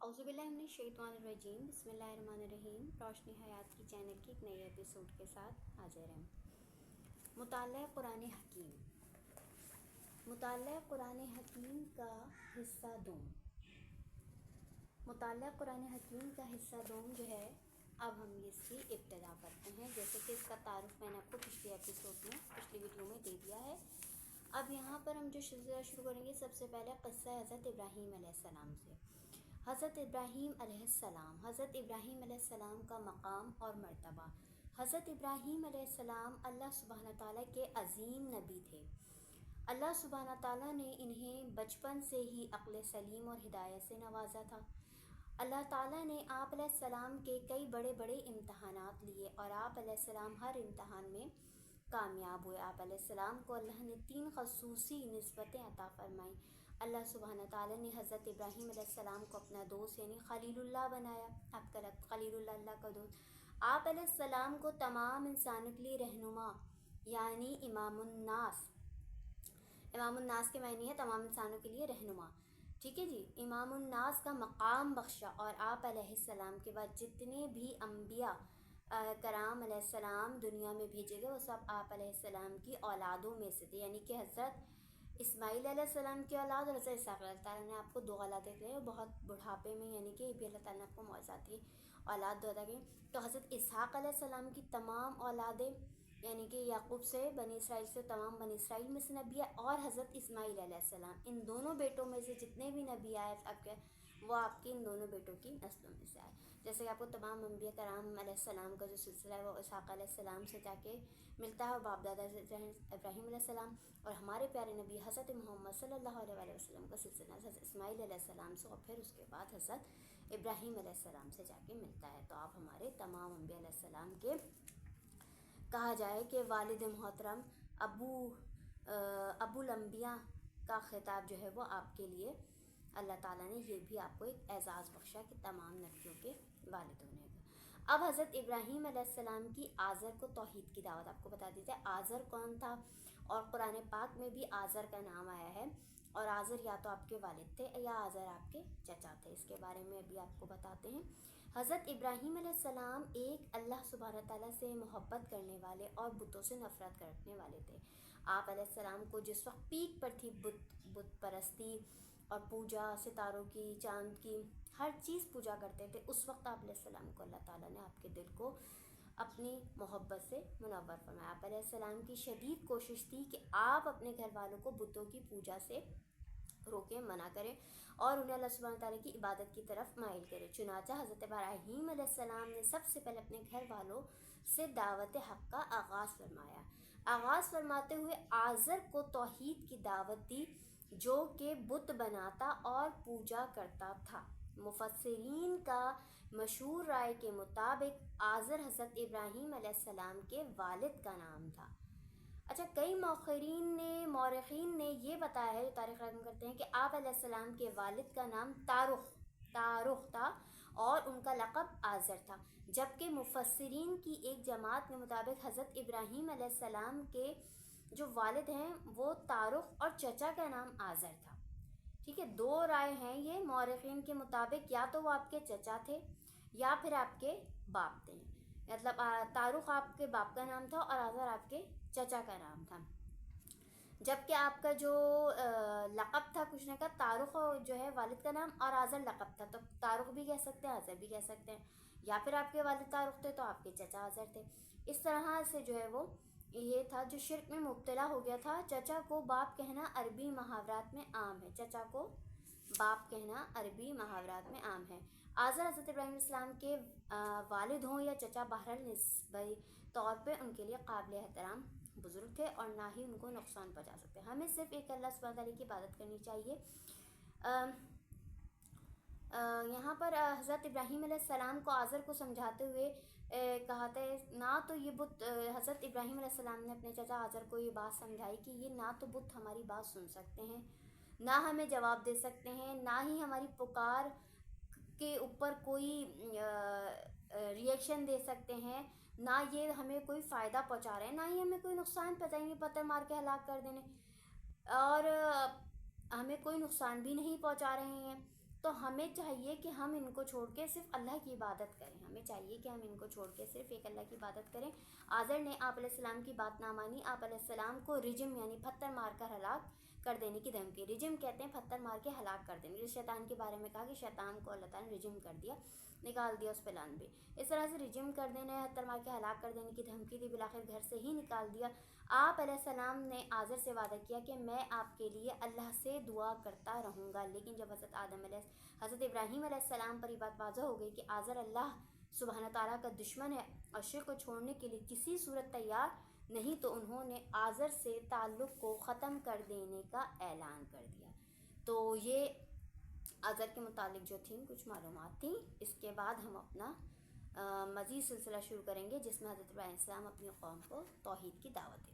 औज़ुबिल्लाहिमिनश्शैतानिर्रजीम बिस्मिल्लाहिर्रहमानिर्रहीम। रोशनी हयात की चैनल की एक नई एपिसोड के साथ हाजिर हैं। मुताल्ला कुरान हकीम। मुताल्ला कुरान हकीम का हिस्सा दोम। मुताल्ला कुरान हकीम का हिस्सा दोम जो है, अब हम इसकी इब्तिदा करते हैं। जैसे कि इसका तारुफ मैंने आपको पिछली वीडियो में दे दिया है। अब यहाँ पर हम जो सिलसिला शुरू करेंगे, सबसे पहले क़िस्सा हज़रत इब्राहीम अलैहिस्सलाम से। हज़रत इब्राहीम अलैहिस्सलाम, हज़रत इब्राहीम अलैहिस्सलाम का मकाम और मर्तबा। हज़रत इब्राहीम अलैहिस्सलाम अल्लाह सुब्हान ताला के अज़ीम नबी थे। अल्लाह सुब्हान ताला ने इन्हें बचपन से ही अक्ल सलीम और हिदायत से नवाजा था। अल्लाह ताला ने आप अलैहिस्सलाम के कई बड़े बड़े इम्तहानात लिए और आप अलैहिस्सलाम हर इम्तहान में कामयाब हुए। आप अलैहिस्सलाम को अल्लाह ने 3 ख़ुसूसी निस्बतें अता फ़रमाई। अल्लाह सुब्हान ताला ने हज़रत इब्राहीम अलैहिस्सलाम को अपना दोस्त यानी खलीलुल्लाह बनाया। आपका खलीलुल्लाह अल्लाह का दोस्त। आप अलैहिस्सलाम को तमाम इंसानों के लिए रहनुमा यानी इमामुन्नास, इमामुन्नास के मायने है तमाम इंसानों के लिए रहनुमा। ठीक है जी, इमामुन्नास का मकाम बख्शा। और आप अलैहिस्सलाम के बाद जितने भी अम्बिया कराम अलैहिस्सलाम दुनिया में भेजे गए, वो सब आप अलैहिस्सलाम की औलादों में से थे। यानी कि हज़रत इस्माईल अलैहिस्सलाम की औलाद और हज़रत इसहाक़। अल्लाह ताला ने आपको 2 औलादें दी, बहुत बुढ़ापे में, यानी कि भी अल्लाह ताला ने आपको मौज़ात की औलाद दो अता की। तो हज़रत इसहाक़ अलैहिस्सलाम की तमाम औलादें, यानी कि याकूब से बनी इसराइल से तमाम बनी इसराइल में से नबी है, और हज़रत इस्माईल अलैहिस्सलाम, इन दोनों बेटों में से जितने भी नबी आए आपके, वो आपके इन दोनों बेटों की नस्लों में से आए। जैसे कि आपको तमाम अम्बिया कराम अलैहिस्सलाम का जो सिलसिला है वो इसहाक़ अलैहिस्सलाम से जाके मिलता है, और बाप दादा से इब्राहीम अलैहिस्सलाम, और हमारे प्यारे नबी हज़रत मोहम्मद सल्लल्लाहु अलैहि वसल्लम का सिलसिला हज़रत इस्माईल अलैहिस्सलाम से, और फिर उसके बाद हज़रत इब्राहीम अलैहिस्सलाम से जाके मिलता है। तो आप हमारे तमाम अम्बिया अलैहिस्सलाम के, कहा जाए कि वालिद मोहतरम अबुल अम्बिया का ख़िताब जो है वो आपके लिए अल्लाह ताला ने ये भी आपको एक एज़ाज़ बख्शा कि तमाम नबियों के वालिद होने का। अब हज़रत इब्राहीम अलैहिस्सलाम की आज़र को तौहीद की दावत आपको बता दी जाए। आज़र कौन था, और कुरान पाक में भी आज़र का नाम आया है, और आज़र या तो आपके वालिद थे या आज़र आपके चचा थे। इसके बारे में अभी आपको बताते हैं। हज़रत इब्राहीम अलैहिस्सलाम एक अल्लाह सुब्हान ताला से मोहब्बत करने वाले और बुतों से नफ़रत करने वाले थे। आप अलैहिस्सलाम को जिस वक्त पीक पर थी बुत परस्ती और पूजा, सितारों की, चाँद की, हर चीज़ पूजा करते थे, उस वक्त आप अलैहिस्सलाम को अल्लाह ताला ने आपके दिल को अपनी मोहब्बत से मुनव्वर फरमाया। आप अलैहिस्सलाम की शदीद कोशिश थी कि आप अपने घर वालों को बुतों की पूजा से रोकें, मना करें, और उन्हें अल्लाह सुब्हान ताला की इबादत की तरफ माइल करें। चुनाचा हज़रत इब्राहीम अलैहिस्सलाम ने सबसे पहले अपने घर वालों से दावत हक़ का आगाज़ फरमाया। आगाज़ फरमाते हुए आज़र को तौहीद की दावत दी, जो कि बुत बनाता और पूजा करता था। मुफस्सिरीन का मशहूर राय के मुताबिक आज़र हज़रत इब्राहीम अलैहिस्सलाम के वालिद का नाम था। अच्छा, कई मौरख़ीन ने ये बताया है, जो तारीख़ रकम करते हैं, कि आप अलैहिस्सलाम के वालिद का नाम तारुख था और उनका लक़ब आज़र था। जबकि मुफस्सिरीन की एक जमात के मुताबिक हज़रत इब्राहीम अलैहिस्सलाम के जो वालिद हैं वो तारुख और चचा का नाम आज़र था। ठीक है, 2 राय हैं ये मौरख़ीन के मुताबिक, या तो वो आपके चचा थे या फिर आपके बाप थे। मतलब तारुख आपके बाप का नाम था और आज़र आपके चचा का नाम था। जबकि आपका जो लक़ब था कुछ न का, तारुख जो है वालिद का नाम और आज़र लक़ब था। तो तारुख भी कह सकते हैं, आज़र भी कह सकते हैं, या फिर आपके वालिद तारुख थे तो आपके चचा आज़र थे। इस तरह से जो है वो ये था जो शिर्क में मुब्तला हो गया था। चचा को बाप कहना अरबी मुहावरात में आम है। चचा को बाप कहना अरबी मुहावरात में आम है। आज़र हज़रत इब्राहीम इस्लाम के वालिद हों या चचा, बहरहाल निस्बी तौर पे उनके लिए काबिल एहतराम बुज़ुर्ग थे, और ना ही उनको नुकसान पहुँचा सकते। हमें सिर्फ एक अल्लाह सुब्हान ताला की इबादत करनी चाहिए। यहाँ पर हज़रत इब्राहीम अलैहिस्सलाम को आज़र को समझाते हुए कहा था, ना तो ये बुत, हज़रत इब्राहीम अलैहिस्सलाम ने अपने चचा आज़र को ये बात समझाई कि ये ना तो बुत हमारी बात सुन सकते हैं, ना हमें जवाब दे सकते हैं, ना ही हमारी पुकार के ऊपर कोई रिएक्शन दे सकते हैं, ना ये हमें कोई फ़ायदा पहुंचा रहे हैं, ना ही हमें कोई नुकसान पहुंचाएंगे, पत्थर मार के हलाक कर देने, और हमें कोई नुकसान भी नहीं पहुंचा रहे हैं। تو ہمیں چاہیے کہ ہم ان کو چھوڑ کے صرف اللہ کی عبادت کریں، ہمیں چاہیے کہ ہم ان کو چھوڑ کے صرف ایک اللہ کی عبادت کریں۔ آزر نے آپ علیہ السلام کی بات نہ مانی، آپ علیہ السلام کو رجم یعنی پتھر مار کر ہلاک کر دینے کی دھمکی، رجم کہتے ہیں پتھر مار کے ہلاک کر دینے، شیطان کے بارے میں کہا کہ شیطان کو اللہ تعالیٰ نے رجم کر دیا، نکال دیا اس پہ لعنت بھی، اس طرح سے رجم کر دینے، پتھر مار کے ہلاک کر دینے کی دھمکی دی، بالآخر گھر سے ہی نکال دیا۔ آپ علیہ السلام نے آزر سے وعدہ کیا کہ میں آپ کے لیے اللہ سے دعا کرتا رہوں گا، لیکن جب حضرت ابراہیم علیہ السلام پر یہ بات واضح ہو گئی کہ آزر اللہ سبحانہ تعالیٰ کا دشمن ہے اور شرک کو چھوڑنے کے لیے کسی صورت تیار نہیں، تو انہوں نے آزر سے تعلق کو ختم کر دینے کا اعلان کر دیا۔ تو یہ آزر کے متعلق جو تھیں کچھ معلومات تھیں۔ اس کے بعد ہم اپنا مزید سلسلہ شروع کریں گے جس میں حضرت ابراہیم علیہ السلام اپنی قوم کو توحید کی دعوت دیں۔